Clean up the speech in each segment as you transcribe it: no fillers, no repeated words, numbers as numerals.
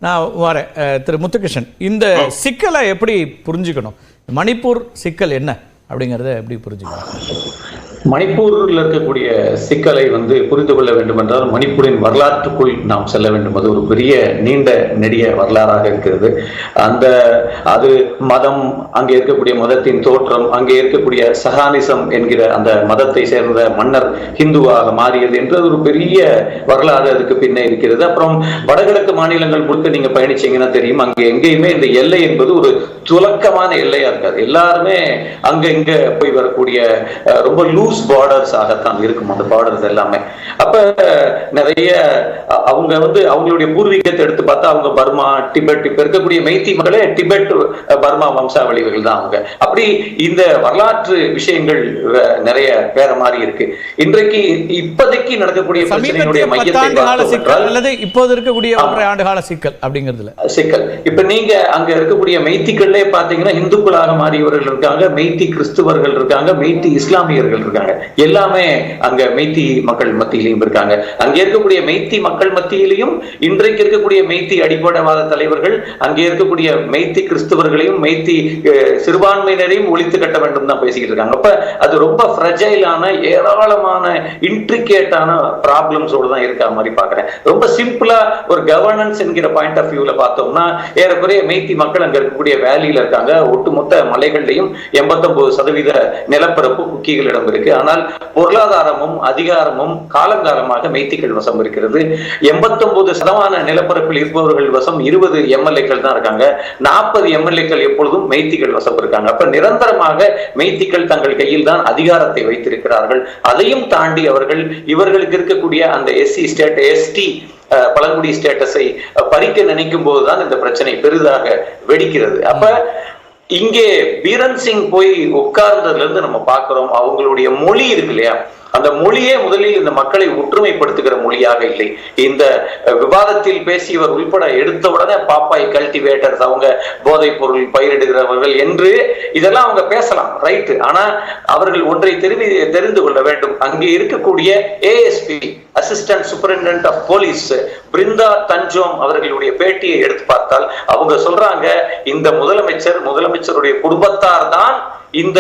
நான் வரேன். திரு முத்துகிருஷ்ணன், இந்த சிக்கலை எப்படி புரிஞ்சுக்கணும்? மணிப்பூர் சிக்கல் என்ன அப்படிங்கிறத எப்படி புரிஞ்சுக்கணும்? மணிப்பூரில் இருக்கக்கூடிய சிக்கலை புரிந்து கொள்ள வேண்டும் என்றால் மணிப்பூரின் வரலாற்றுக்குள் நாம் செல்ல வேண்டும். அது ஒரு பெரிய நீண்ட நெடிய வரலாறாக இருக்கிறது. அது மதம், அங்கே இருக்கக்கூடிய மதத்தின் தோற்றம், அங்கே இருக்கக்கூடிய சகானிசம் என்கிற அந்த மதத்தை சேர்ந்த மன்னர் ஹிந்துவாக மாறியது என்று ஒரு பெரிய வரலாறு அதுக்கு பின்னே இருக்கிறது. அப்புறம் வடகிழக்கு மாநிலங்கள் முழுக்க நீங்க பயணிச்சீங்கன்னா தெரியும், அங்கே எங்கேயுமே இந்த எல்லை என்பது ஒரு துலக்கமான எல்லையா இருக்காது. எல்லாருமே அங்க இங்க போய் வரக்கூடிய ரொம்ப லூஸ் பார்டர்ஸ் ஆகத்தான் இருக்கும் அந்த பார்டர்ஸ் எல்லாமே. அப்ப நிறைய அவங்க அவங்களுடைய பூர்வீகத்தை எடுத்து பார்த்தா அவங்க பர்மா, டிபெட், இப்ப இருக்கக்கூடிய மைத்தி மக்களே டிபெட் பர்மா வம்சாவளிகள் தான் அவங்க. அப்படி இந்த வரலாற்று விஷயங்கள் நிறைய வேற மாதிரி இருக்கு. இன்றைக்கு இப்போதைக்கு நடக்கக்கூடிய பிரச்சனையுடைய மையத்தை இப்போது இருக்கக்கூடிய ஆண்டுகால சிக்கல் அப்படிங்கிறதுல சிக்கல். இப்ப நீங்க அங்க இருக்கக்கூடிய மைத்திகளே பாத்தீங்கன்னா இந்துக்களாக மாறியவர்கள் இருக்காங்க, மெய்த்தி கிறிஸ்துவர்கள் இருக்காங்க, மெய்த்தி இஸ்லாமியர்கள் இருக்காங்க. எல்லாமே அங்க மெய்த்தி மக்கள் மத்தியிலையும் இருக்காங்க. அங்கே இருக்கக்கூடிய மெய்த்தி மக்கள் மத்தியிலையும் இன்றைக்கு இருக்கக்கூடிய மெய்த்தி அடிப்படைவாத தலைவர்கள் அங்கே இருக்கக்கூடிய மெய்த்தி கிறிஸ்துவர்களையும் மெய்த்தி சிறுபான்மையினரையும் ஒழித்து கட்ட வேண்டும் தான் பேசிக்கிட்டு இருக்காங்க. அப்ப அது ரொம்ப ஃப்ரெஜைலான ஏராளமான இன்ட்ரிகேட்டான ப்ராப்ளம்ஸோட தான் இருக்கா மாதிரி பாக்குறேன். ரொம்ப சிம்பிளா ஒரு கவர்னன்ஸ் என்கிற பாயிண்ட் ஆஃப் வியூல பார்த்தோம்னா ஏறக்குறைய மெய்த்தி மக்கள் அங்க இருக்கக்கூடிய வேலியில இருக்காங்க. ஒட்டுமொத்த மலைகள்லையும் 89% நிலப்பரப்பு குக்கிகளிடம் இருக்கு. ஆனால் பொருளாதாரமும் அதிகாரமும் காலங்காலமாக மெய்த்திகள் வசம் இருக்கிறது. 89% நிலப்பரப்பில் இருப்பவர்கள் வசம் 20 எம்எல்ஏக்கள் தான் இருக்காங்க. 40 எம்எல்ஏக்கள் எப்பொழுதும் மெய்த்திகள் வசம் இருக்காங்க. அப்ப நிரந்தரமாக மெய்த்திகள் தங்கள் கையில் தான் அதிகாரத்தை வைத்திருக்கிறார்கள். அதையும் தாண்டி இவர்களுக்கு இருக்கக்கூடிய அந்த எஸ்சி ஸ்டேட், எஸ்டி பழங்குடி ஸ்டேட்டஸை பறிக்க நினைக்கும் போதுதான் இந்த பிரச்சனை பெரிதாக வெடிக்கிறது. அப்ப இங்கே பீரன் சிங் போய் உட்கார்ந்ததுல இருந்து நம்ம பார்க்கிறோம், அவங்களுடைய மொழி இருக்கு இல்லையா, அந்த மொழியே முதலில் இந்த மக்களை ஒற்றுமைப்படுத்துகிற மொழியாக இல்லை. இந்த விவாதத்தில் பேசியவர் உள்பட எடுத்த உடனே பாப்பாய் கல்டிவேட்டர்ஸ், அவங்க போதைப் பொருள் பயிரிடுகிறவர்கள் என்று இதெல்லாம் அவங்க பேசலாம், ரைட்டு. ஆனா அவர்கள் ஒன்றை தெரிந்து கொள்ள வேண்டும். அங்கே இருக்கக்கூடிய ASP, assistant superintendent of police Brinda தஞ்சோம் அவர்களுடைய பேட்டியை எடுத்து பார்த்தால் அவங்க சொல்றாங்க, இந்த முதலமைச்சருடைய குடும்பத்தார் தான் இந்த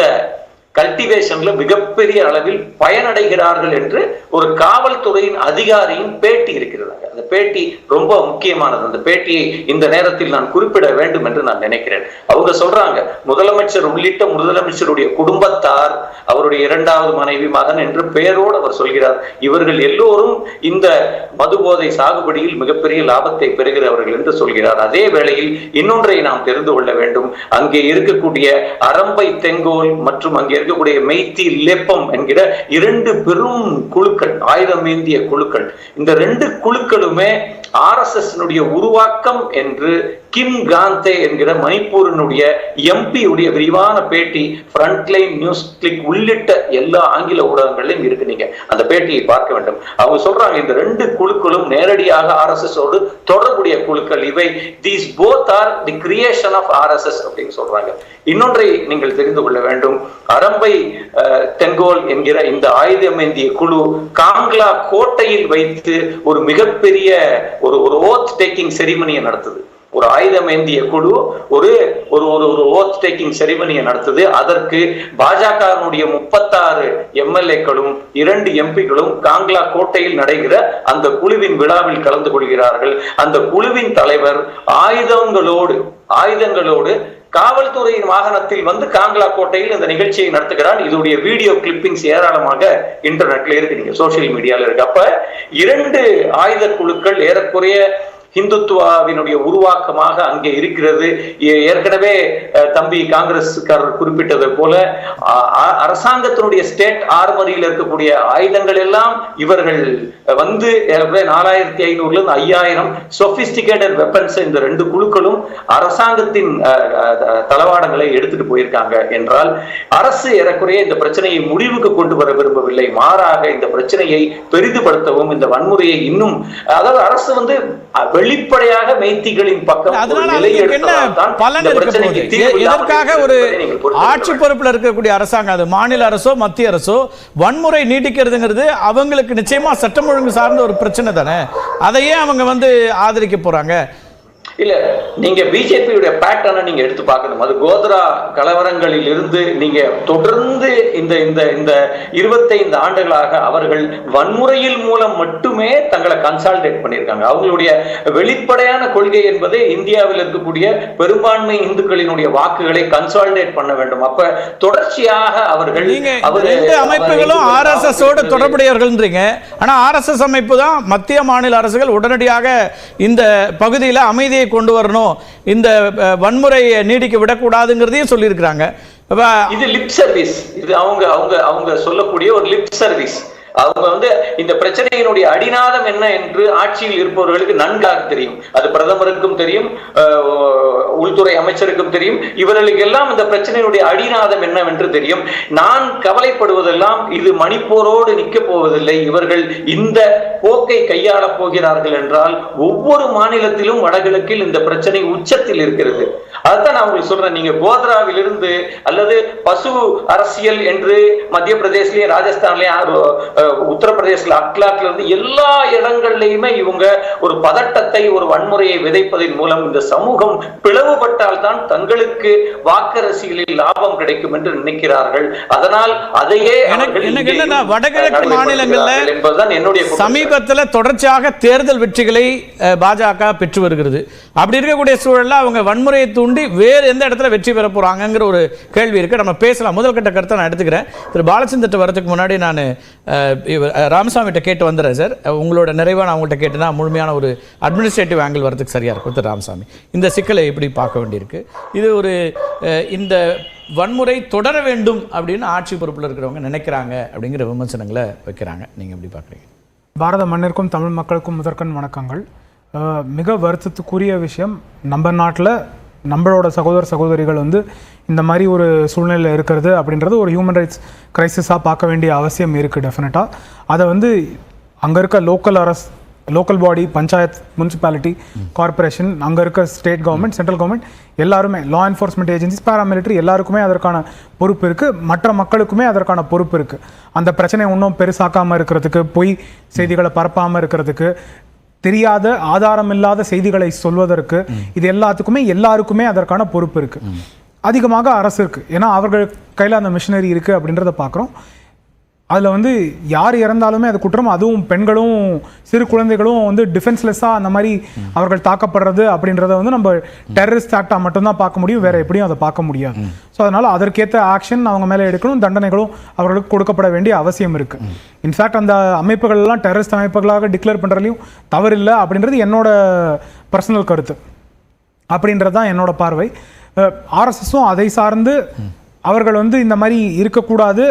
கல்டிவேஷன்ல மிகப்பெரிய அளவில் பயனடைகிறார்கள் என்று ஒரு காவல்துறையின் அதிகாரியின் பேட்டி இருக்கிறது. அந்த பேட்டி ரொம்ப முக்கியமானது. அந்த பேட்டியை இந்த நேரத்தில் நான் குறிப்பிட வேண்டும் என்று நான் நினைக்கிறேன். அவங்க சொல்றாங்க, முதலமைச்சர் உள்ளிட்ட முதலமைச்சருடைய குடும்பத்தார், அவருடைய 2வது மனைவி, மகன் என்று பெயரோடு அவர் சொல்கிறார், இவர்கள் எல்லோரும் இந்த மதுபோதை சாகுபடியில் மிகப்பெரிய லாபத்தை பெறுகிறவர்கள் என்று சொல்கிறார். அதே வேளையில் இன்னொன்றை நாம் தெரிந்து கொள்ள வேண்டும். அங்கே இருக்கக்கூடிய அரம்பை தெங்கோல் மற்றும் அங்கே இருக்கக்கூடிய மெய்த்தி லெப்பம் என்கிற 2 பெரும் குழுக்கள், ஆயுதம் ஏந்திய குழுக்கள். இந்த 2 குழுக்களுமே RSS உருவாக்கம் என்று கிம் காந்தே என்கிற மணிப்பூரினுடைய MP உடைய விரிவான பேட்டி ஃப்ரண்ட்லைன் நியூஸ் கிளிக் உள்ளிட்ட எல்லா ஆங்கில ஊடகங்களிலும் இருக்கு. நீங்க அந்த பேட்டியை பார்க்க வேண்டும். அவங்க சொல்றாங்க, இந்த 2 குழுக்களும் நேரடியாக RSS ஓடு தொடர்புடைய குழுக்கள். இவை these both are the creation of RSS அப்படின்னு சொல்றாங்க. இன்னொன்றை நீங்கள் தெரிந்து கொள்ள வேண்டும். அரம்பை தெங்கோல் என்கிற இந்த ஆயுதமேந்திய குழு காங்லா கோட்டையில் வைத்து ஒரு மிகப்பெரிய ஒரு ஓத் டேக்கிங் செரிமனியை நடத்துது. ஒரு ஆயுதமேந்திய குழு ஒரு ஓத் டேக்கிங் செரிமனியை நடத்துது. அதற்கு பாஜகவினுடைய 36 எம்எல்ஏக்களும் 2 எம்பிக்களும் காங்லா கோட்டையில் நடைகிற அந்த குழுவின் விழாவில் கலந்து கொள்கிறார்கள். அந்த குழுவின் தலைவர் ஆயுதங்களோடு காவல்துறையின் வாகனத்தில் காங்லா கோட்டையில் இந்த நிகழ்ச்சியை நடத்துகிறார். இதோடைய வீடியோ கிளிப்பிங்ஸ் ஏராளமாக இன்டர்நெட்ல இருக்கு, நீங்க சோசியல் மீடியால இருக்கு. அப்ப 2 ஆயுத குழுக்கள் ஏறக்குறைய ஹிந்துத்துவாவினுடைய உருவாக்கமாக அங்கே இருக்கிறது. ஏற்கனவே தம்பி காங்கிரஸ்காரர் குறிப்பிட்டது போல அரசாங்கத்தினுடைய ஸ்டேட் ஆர்மரியில் இருக்கக்கூடிய ஆயுதங்கள் எல்லாம் இவர்கள் 4500 5000 சொபிஸ்டிகேட்டட் வெப்பன்ஸ் இந்த 2 குழுக்களும் அரசாங்கத்தின் தளவாடங்களை எடுத்துட்டு போயிருக்காங்க என்றால் அரசு ஏறக்குறைய இந்த பிரச்சனையை முடிவுக்கு கொண்டு வர விரும்பவில்லை. மாறாக இந்த பிரச்சனையை பெரிதுபடுத்தவும், இந்த வன்முறையை இன்னும், அதாவது அரசு வெளிப்படையாக மெய்த்திகளின் பக்கம் எதற்காக ஒரு ஆட்சி பொறுப்புல இருக்கக்கூடிய அரசாங்கம், அது மாநில அரசோ மத்திய அரசோ, வன்முறை நீடிக்கிறதுங்கிறது அவங்களுக்கு நிச்சயமா சட்டம் ஒழுங்கு சார்ந்த ஒரு பிரச்சனை தானே. அதையே அவங்க ஆதரிக்க போறாங்க. இல்ல, நீங்க பிஜேபியுடைய பேட்டர்னை நீங்க எடுத்து பார்க்கணும். அது கோத்ரா கலவரங்களில் இருந்து நீங்க தொடர்ந்து இந்த இந்த இந்த 25 ஆண்டுகளாக அவர்கள் வன்முறையில் மூலம் மட்டுமே தங்களை கன்சாலிடேட் பண்ணியிருக்காங்க. அவங்களுடைய வெளிப்படையான கொள்கை என்பது இந்தியாவில் இருக்கக்கூடிய பெரும்பான்மை இந்துக்களினுடைய வாக்குகளை கன்சாலிடேட் பண்ண வேண்டும். அப்ப தொடர்ச்சியாக அவர்கள் ரெண்டு அமைப்புகளும் ஆர்எஸ்எஸ் ஓடு தொடர்புடையவர்கள்ன்றீங்க. ஆனா ஆர்எஸ்எஸ் அமைப்பு தான் மத்திய மாநில அரசுகள் உடனடியாக இந்த பகுதியில் அமைதியை கொண்டு வரணும், இந்த வன்முறையை நீடிக்க விடக்கூடாதுங்கிறதையும் சொல்லியிருக்கிறாங்க. இது லிப் சர்வீஸ். இது அவங்க அவங்க அவங்க சொல்லக்கூடிய ஒரு லிப் சர்வீஸ். அவங்க இந்த பிரச்சனையினுடைய அடிநாதம் என்ன என்று ஆட்சியில் இருப்பவர்களுக்கு நன்காக தெரியும். அது பிரதமருக்கும் தெரியும், உள்துறை அமைச்சருக்கும் தெரியும். இவர்களுக்கு எல்லாம் இந்த பிரச்சனையினுடைய அடிநாதம் என்னவென்று தெரியும். நான் கவலைப்படுவதெல்லாம் இது மணிப்பூரோடு நிற்க போவதில்லை. இவர்கள் இந்த போக்கை கையாள போகிறார்கள் என்றால் ஒவ்வொரு மாநிலத்திலும் வடகிழக்கில் இந்த பிரச்சனை உச்சத்தில் இருக்கிறது. அதுதான் நான் உங்களுக்கு சொல்றேன். நீங்க கோத்ராவிலிருந்து அல்லது பசு அரசியல் என்று மத்திய பிரதேசலயும் ராஜஸ்தான்லயும் உத்தரப்பிரதேசல அக்லாக்ல இருந்து எல்லா இடங்கள்லயுமே இவங்க ஒரு பதட்டத்தை, ஒரு வன்முறையை விதைப்பதன் மூலம் இந்த சமூகம் பிளவுபட்டால் தான் தங்களுக்கு வாக்கரசியலில் லாபம் கிடைக்கும் என்று நினைக்கிறார்கள். அதனால் அதையே வடகிழக்கு மாநிலங்கள்ல என்பதுதான் என்னுடைய சமீபத்தில் தொடர்ச்சியாக தேர்தல் வெற்றிகளை பாஜக பெற்று வருகிறது. அப்படி இருக்கக்கூடிய சூழல்ல அவங்க வன்முறையை தூண்டி வேறு எந்த இடத்துல வெற்றி பெற போறாங்கிற ஒரு கேள்வி இருக்கு. நம்ம பேசலாம். முதல் கட்ட கருத்தை நான் எடுத்துக்கிறேன். திரு பாலச்சந்திரன் வரதுக்கு முன்னாடி நான் ராமசாமிகிட்ட கேட்டு வந்துடுறேன் சார். உங்களோட நிறைவாக நான் உங்கள்கிட்ட கேட்டுனா முழுமையான ஒரு அட்மினிஸ்ட்ரேட்டிவ் ஆங்கிள் வரதுக்கு சரியாக இருக்கும். திரு ராமசாமி, இந்த சிக்கலை எப்படி பார்க்க வேண்டியிருக்கு? இது ஒரு இந்த வன்முறை தொடர வேண்டும் அப்படின்னு ஆட்சி பொறுப்பில் இருக்கிறவங்க நினைக்கிறாங்க அப்படிங்கிற விமர்சனங்களை வைக்கிறாங்க. நீங்கள் எப்படி பார்க்குறீங்க? பாரத மண்ணிற்கும் தமிழ் மக்களுக்கும் முதற்கண் வணக்கங்கள். மிக வருத்தத்துக்குரிய விஷயம், நம்ம நாட்டில் நம்மளோட சகோதரிகள் இந்த மாதிரி ஒரு சூழ்நிலையில் இருக்கிறது அப்படின்றது ஒரு ஹியூமன் ரைட்ஸ் கிரைசிஸாக பார்க்க வேண்டிய அவசியம் இருக்குது. டெஃபினட்டாக அதை அங்கே இருக்க local body, panchayat, municipality, corporation, அங்கே இருக்க ஸ்டேட் கவர்மெண்ட், சென்ட்ரல் கவர்மெண்ட் எல்லாருமே, லா என்ஃபோர்ஸ்மெண்ட் ஏஜென்சிஸ், பாராமிலிட்டரி எல்லாருக்குமே அதற்கான பொறுப்பு இருக்குது. மற்ற மக்களுக்குமே அதற்கான பொறுப்பு இருக்குது. அந்த பிரச்சனை இன்னும் பெருசாக்காமல் இருக்கிறதுக்கு, பொய் செய்திகளை பரப்பாமல் இருக்கிறதுக்கு, தெரியாத ஆதாரம் இல்லாத செய்திகளை சொல்வதற்கு, இது எல்லாருக்குமே அதற்கான பொறுப்பு இருக்கு. அதிகமாக அரசு இருக்கு. ஏன்னா அவர்கள் கையில் அந்த மிஷினரி இருக்கு அப்படின்றத பார்க்குறோம். அதில் யார் இறந்தாலுமே அது குற்றம். அதுவும் பெண்களும் சிறு குழந்தைகளும் டிஃபென்ஸ்லெஸ்ஸாக அந்த மாதிரி அவர்கள் தாக்கப்படுறது அப்படின்றத நம்ம டெரரிஸ்ட் ஆக்டாக மட்டும்தான் பார்க்க முடியும், வேற எப்படியும் அதை பார்க்க முடியாது. ஸோ அதனால் அதற்கேற்ற ஆக்ஷன் அவங்க மேலே எடுக்கணும், தண்டனைகளும் அவர்களுக்கு கொடுக்கப்பட வேண்டிய அவசியம் இருக்குது. இன்ஃபேக்ட் அந்த அமைப்புகள்லாம் டெரரிஸ்ட் அமைப்புகளாக டிக்ளேர் பண்ணுறதுலையும் தவறில்லை அப்படின்றது என்னோட பர்சனல் கருத்து. அப்படின்றது தான் என்னோட பார்வை. ஆர்எஸ்எஸும் அதை சார்ந்து அவர்கள் இந்த மாதிரி இருக்கக்கூடாது,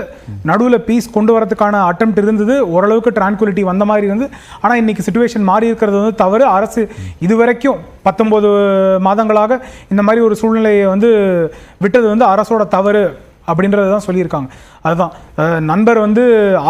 நடுவில் பீஸ் கொண்டு வரதுக்கான அட்டெம்ப்ட் இருந்தது, ஓரளவுக்கு ட்ரான்குலிட்டி வந்த மாதிரி இருந்து. ஆனால் இன்னைக்கு சிச்சுவேஷன் மாறி இருக்கிறது தவறு. அரசு இதுவரைக்கும் 19 மாதங்களாக இந்த மாதிரி ஒரு சூழ்நிலையை விட்டது அரசோட தவறு அப்படின்றது தான் சொல்லியிருக்காங்க. அதுதான் நண்பர்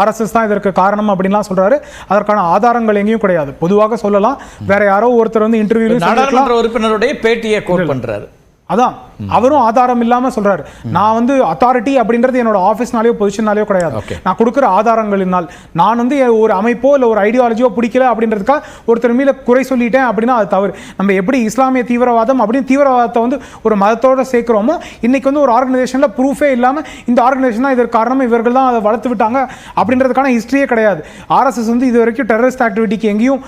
ஆர்எஸ்எஸ் தான் இதற்கு காரணம் அப்படின்லாம் சொல்றாரு. அதற்கான ஆதாரங்கள் எங்கேயும் கிடையாது. பொதுவாக சொல்லலாம், வேற யாரோ ஒருத்தர் இன்டர்வியூ நாடாளுமன்ற உறுப்பினருடைய பேட்டியை கோட் பண்றாரு. அதான் அவரும் ஆதாரம் இல்லாம சொல்றாரு. நான் அத்தாரிட்டி அப்படின்றது என்னோட ஆஃபீஸ்னாலேயோ பொசிஷனாலேயோ கிடையாது. நான் கொடுக்குற ஆதாரங்களினால் நான் ஒரு அமைப்போ இல்லை ஒரு ஐடியாலஜியோ பிடிக்கல அப்படின்றதுக்காக ஒருத்தர் மீது குறை சொல்லிட்டேன் அப்படின்னா அது தவறு. நம்ம எப்படி இஸ்லாமிய தீவிரவாதம் அப்படின்னு தீவிரவாதத்தை ஒரு மதத்தோட சேர்க்கிறோமோ, இன்னைக்கு ஒரு ஆர்கனைசேஷன்ல ப்ரூஃபே இல்லாம இந்த ஆர்கனைசேஷன் தான் இதற்கு காரணம், இவர்கள் தான் அதை வளர்த்து விட்டாங்க அப்படின்றதுக்கான ஹிஸ்டரியே கிடையாது. ஆர்எஸ்எஸ் இது வரைக்கும் டெரரிஸ்ட் ஆக்டிவிட்டிக்கு எங்கேயும்